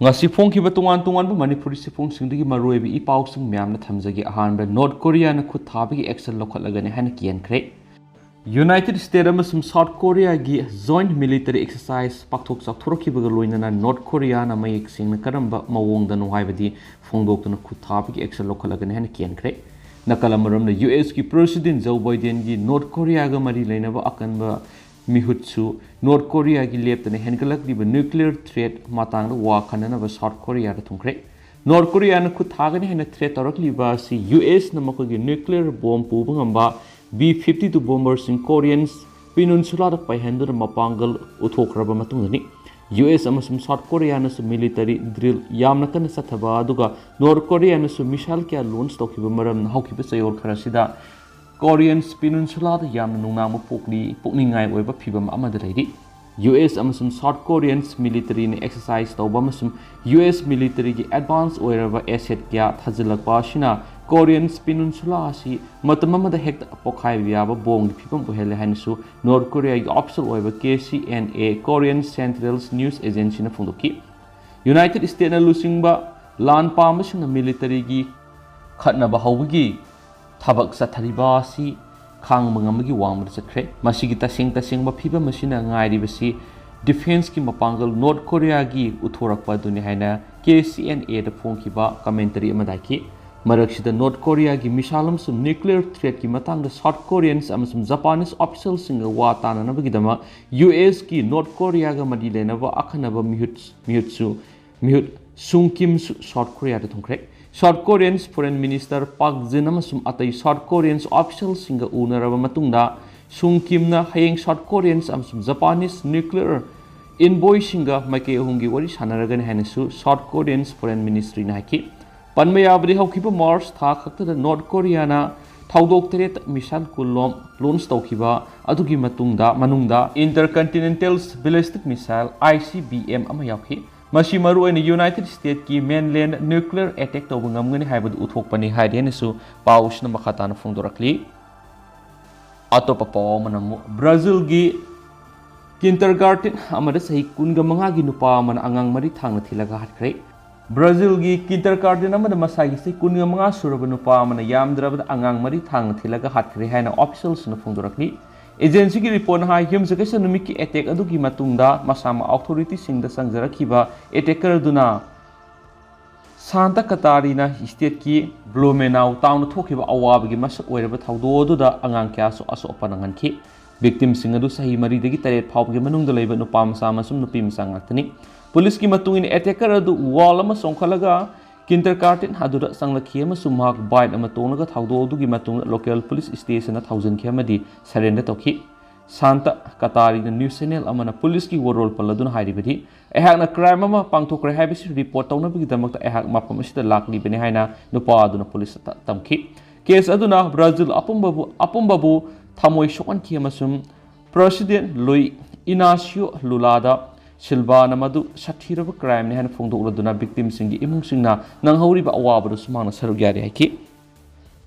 ngasi phongkhiba tungan tungan bu manipuri sifong singdigi maroibi ipaw sing myamna thamjagi ahanba North Korea na khut thabagi action lokhatlagani haina kihankhre United States amasum South Korea gi joint military exercise pakthok chakthorokhibaga loinana North Korea na mayek singna karamba mawongda no haibadi phongdoktuna khut thabagi action lokhatlagani haina kihankhre nakalamaromna US ki President Joe Biden gi North Korea ga mari leinaba akanba mihutsu North Korea ki leptane hengalak diba nuclear threat matang wa khanana ba South Korea da thungkhre North Korea na khut thagani hena threat torak liba si US na mako gi nuclear bomb pu bangamba B-52 bombers in Koreans peninsula da paihendur mapangal uthokraba matungani US amasum South Korea na su military drill yamna kan sathaba aduga North Korea na su missile kya launch tokhiba maram na hawkiba sayor kharasida Koreans peninsula da yamna nungnamu pokningai oiba phibam amada leidi US amasum South Koreans military ni exercise tawba amasum US military gi advance oiraba asset kya thajilakpa shina Koreans peninsula asi matamama da hekta pokhai yaba bong phibam ohele hanisu North Korea gi official oiba KCNA Korean Central News Agency na phungdoki United States na lusingba lan pamasina military gi khatna ba hawgi thabak sathariba si khang mangamagi wangmar chakre masigi taseng ba phiba masina ngairi basi defense ki mapangal North Korea gi uthorakpa duni haina KCNA da phongkiba commentary amadaki maraksida North Korea gi misalam sum nuclear threat ki matang da South Koreans amasum Japanese officials singa wa tanana bagidama US ki North Korea ga madi lenaba akhanaba mihut sungkim South Korea da thongkre South Koreans Foreign Minister Park Jin amasum atai South Koreans officials singa unaraba matungda sungkimna hayeng South Koreans amasum Japanese nuclear envoy singa maike hungi wari sanaragani hanasu South Koreans Foreign Ministry na haki panmayabri hawkiba Mars tha khakta North Korea na thaudok teret mission kulom launch tawkiba adugi manungda intercontinental ballistic missile ICBM ama yakhi Mashi maru in the United States ki mainland nuclear attack to ngamngani haibad uthokpani haidenisu paush na makhatana phongdorakli atopa paw manamu Brazil gi kindergarten amada sahi kunga manga gi nupa man angang mari thangna thilaga hatkre Brazil gi kindergarten amada masagi sahi kunga manga suraba nupa man yamdrabada angang mari thangna thilaga hatkre haina officials na phongdorakli Agency ki report hai human security numiki attack adugi matungda masama authority singda sangjarakiba attacker duna Santa Catarina state ki Blumenau town thokiba awabagi masak oiraba thawdo duda angang kya so aso panangan ki victim singadu sahi mari degi taret phawgi manungda leiba nupa masama sum nupi masangaktani police ki matungin attacker adu wall ama songkhalaga kindergarten hadura sanglakhi ama sumhak bite ama tongnaga thawdo dugi matung local police station na 1000 khamadi surrender tokhi Santa Catarina news channel amana police ki warol paladuna hairibadi ehakna crime ama pangthokre haibisi report tawna bigi damakta ehak mapam asida lakli bene haina nupa aduna police tamki case aduna Brazil apumbabu thamoi sokan ki amasum president Luis Inacio Lula Silva namadu sathiraba crime ne han phongdokladuna victim singi imung singna nanghoriba awabadu sumangna saruk yari haiki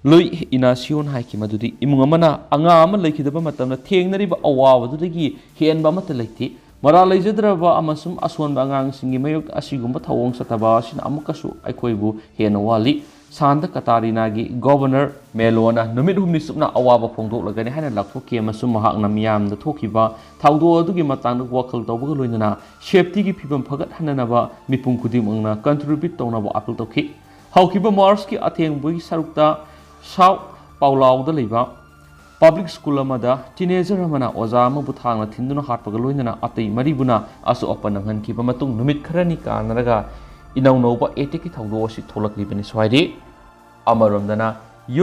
Luis Inacio haiki madudi imung amana anga ama lekhidaba matamna thengnariba awabadu dagi henba mata leiti mara leijadraba amasum asonba angang singi mayok asigumba thawong sataba sin amukasu aikoibu hena wali Santa Catarina gi governor Melona numit humni supna awaba phongdoklagani haina lakthoki amasum mahakna miyamda thokiba thawdo adugi matangda wakhal tawbaga loinana safety gi phibam phagat hananaba mipum khudimangna contribute townaba appeal tokhi hawkiba Mars ki athengbugi sarukta South Paulo da leiba public school amada teenager amana oza ama buthangna thinduna hatpaga loinana atai maribuna asu apananghan kiba matung numit kharani kanaraga inaunoba etiki thawdo si tholaklibani swaidi amaromdana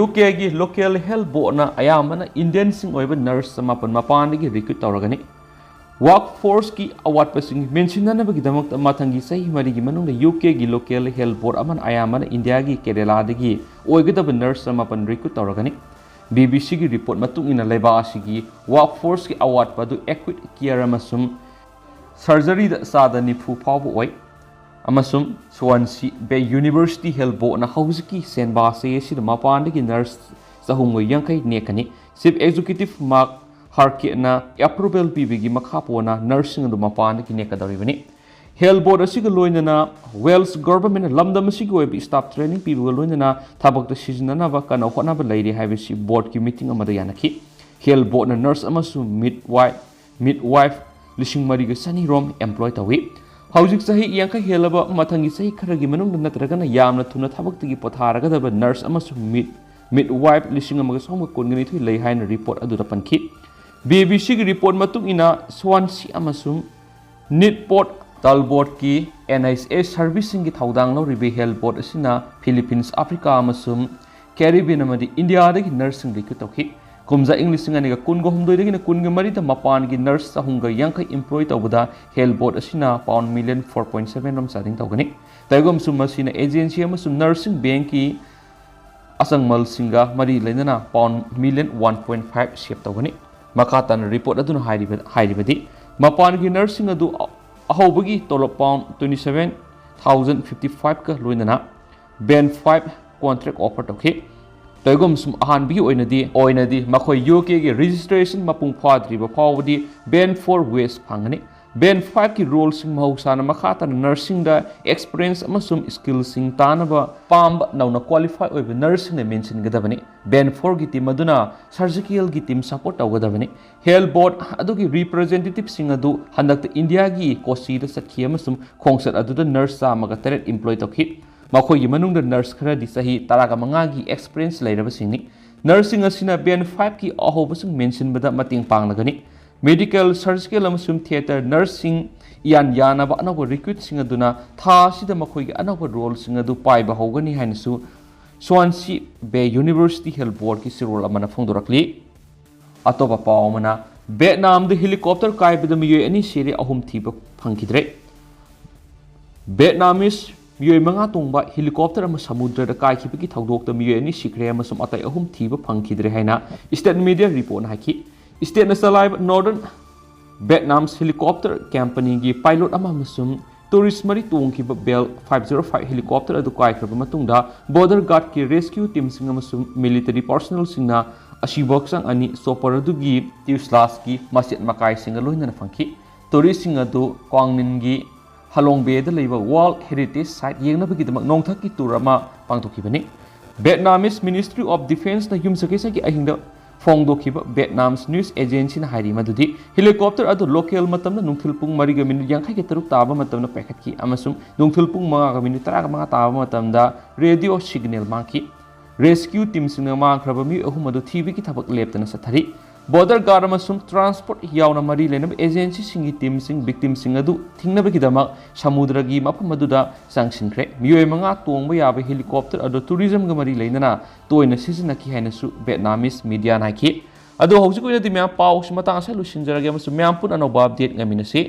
UK gi local health board na ayamana Indian sing oiba nurse samapan mapan gi recruit tawragani workforce ki award passing mentionana bagi damak mathangi sahi mari gi manung UK gi local health board aman ayamana India gi Kerala dagi oigada nurse samapan recruit tawragani BBC gi report matung ina leba asigi workforce ki award padu equity care amasum surgery da sada nifu phabu oi amasum Swansea Bay University Health Board na hawziki senba se sida mapandagi nurse sahungoi yankai nekani chief executive Mark Harke na approval pibigi makhapona nursing du mapandagi nekadoribani health board असिगा लोइनना Wales government लमदम असिगा ओइब staff training पिबुगा लोइनना थबक सिजननाबा कनो होनाबा लैरि हाइबसि बोर्ड की मीटिंग अमदा यानखि हेल्थ बोर्ड नर्स अमसु मिडवाइफ लिसिंग मरिगा सनी रोम एम्प्लॉय तवी हौजिक सही यांखा हेलबा मथंगी सही खरगी मनुंग नत्रगना यामना थुना थबक्तगी पोथारगदबा नर्स अमसु मिडवाइफ लिसिंग अमगा सोंग कोनगनि थुइ लै हाइन रिपोर्ट अदुरा पनखि BBC की रिपोर्ट मतुंग इना स्वानसी अमसुम निटपोर्ट तलबोर्ड की NHS सर्विसिंग की थौदांग लौरिबे हेल्थ बोर्ड असिना फिलीपींस अफ्रीका अमसुम कैरिबियन अमदि इंडिया दगी नर्सिंग रिक्रूट तौखि कुमजा इंग्लिश अंगनिगा कुनगो हुमदोइदगिना कुनगा मरिदा मपान की नर्स सहुंगा यांखै एम्प्लॉय तौबदा हेल्थ बोर्ड असिना पाउंड मिलियन 4.7 रोम चार्जिंग तौगनि तैगोम सुमसिना एजेंसी अमसुम नर्सिंग बैंक की असंगमल सिंगा मरी लेना पाउंड मिलियन 1.5 सेव तौगनि मकातन रिपोर्ट अदुना हाइरिबदि मपान की नर्सिंग अदु अहौबगी तोलब पाउंड 27,055 का लोइनना बैंड 5 कॉन्ट्रैक्ट ऑफर तौखि तैगोम सुम अहानबी ओइनदी मखोय UK की रजिस्ट्रेशन मपुंग फाद्रिबा फावदी बैंड 4 वेस्ट फंगनी बैंड 5 की रोल सिंग महौसाना मखातन नर्सिंग दा एक्सपीरियंस अमसुम स्किल सिंग तानबा पाम्ब नौना क्वालिफाई ओइब नर्सिंग ने मेंशन गदबनी बैंड 4 की टीम अदुना सर्जिकल की टीम सपोर्ट तौगदबनी हेल्थ बोर्ड अदुगी रिप्रेजेंटेटिव सिंग अदु हंदक इंडिया की कोसी दा सखी अमसुम खोंगसत अदुदा नर्स सामगा तरेट एम्प्लॉय तौखि मखोय मनुंग नर्स खरदी सही 15 की एक्सपीरियंस लेरबसिंगनी नर्सिंग असिना बैंड 5 की अहोबसुम मेंशन बदा मतिंग पांगलगनी मेडिकल सर्जिकल अमसुम थिएटर नर्सिंग यानब अनब रिक्रूट सिंग अदुना था सिदा मखोय अनब रोल सिंग अदु पाइबा होगनी हाइनसु स्वानसी बे यूनिवर्सिटी हेल्थ बोर्ड की सिरोल अमना फोंदोरकली अतोबा पावमना वियतनाम द हेलीकॉप्टर काइबद मियोय अनि सेरे अहुम थीब फंखिद्रे वियतनामीस मियोय मंगा तोंबा हेलीकॉप्टर अम समुद्र काइखिबगी थौदोक मियोय अनि सिक्रे अमसुम अतै अहुम थीब फंखिद्रे हाइना स्टेट मीडिया रिपोर्ट हाइखि स्टेट न चलाइब नॉर्दर्न वियतनाम हेलीकॉप्टर कंपनी की पायलट अमसुम टूरिस्ट मरी तोंखिब बेल 505 हेलीकॉप्टर अदु काइखरब मतुंगदा बॉर्डर गार्ड की रेस्क्यू टीम सिंग अमसुम मिलिटरी पर्सनल सिंगना अशिबोक्संग अनि सोपर अदुगी ट्यूस्लास की मस्जिद मकाई सिंग लोइनना फंखि टूरिस्ट सिंग अदु क्वांगनिन की हलोंगबे द लेबा वर्ल्ड हेरिटेज साइट येंगनबगिदमक नोंथक की टूर अमा पांगथोखिबनि वियतनामीज मिनिस्ट्री ऑफ डिफेंस न युमसकेसा की अहिंग फोंगदोखिब वियतनाम न्यूज एजेंसी हाइरी मदुदी हेलीकॉप्टर अदु लोकल मतमना नुंथिल पुंग मरिगा मिनिट यांखै के तरुक ताबा मतमना पैखतकी अमसुम नुंथिल पुंग मंगा मिनिट 15 ताबा मतमदा रेडियो सिग्नल मांखि रेस्क्यू टीम सिंग मांखरब मी अहुम अदु थीबी की थबक लेपतना सथरी बॉर्डर गार्ड अमसुम ट्रांसपोर्ट यावना मरी लेनब एजेंसी सिंगी टीम सिंग विक्टिम सिंग अदु थिंगनबगिदमक समुद्र की मफम अदुदा सांगसिनख्रे मियोय मंगा तोंबा याबा हेलीकॉप्टर अदु टूरिज्म ग मरी लेनना तोयना सिजनकी हाइनसु वियतनामीज मीडिया नाखि अदु हौजिक ओइनदि म्याम पाउस मता असा लुसिनजरगे अमसु म्याम पुन अनोबा अपडेट ngamiनसे